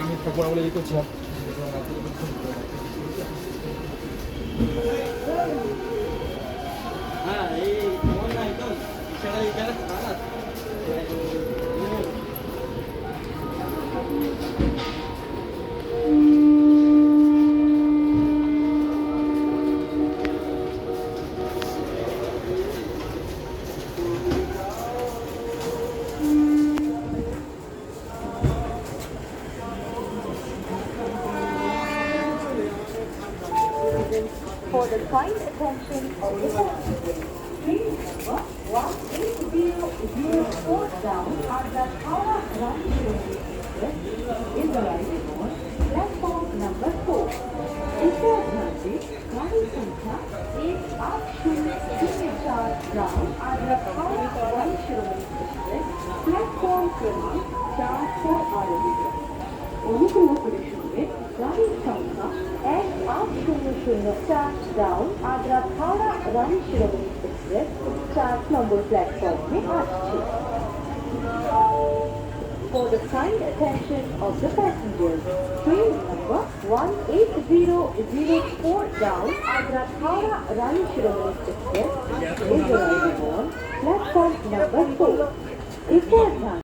আমি ঠাকুর বলে এই করছিলাম হ্যাঁ এই তোমার না একদম সেটা এখানে খারাপ For the kind attention of the passengers, train number 18004 down at the Howrah Express is arriving on platform number 4. इसके ध्यान गाड़ी संख्या 18004 down at the Howrah Express platform क्रमांक 4 पर आ रही है। অনুগ্রহ করে শুনবেন গাড়ির সংখ্যা 18004 ডাউন আগ্রা হাওড়া রানী শিরোমণি এক্সপ্রেস 4 নম্বর প্ল্যাটফর্মে আসছে। For the kind attention of the passengers, train number 18004 down Agra Howrah Rani Shiromani Express is arriving on platform number 4.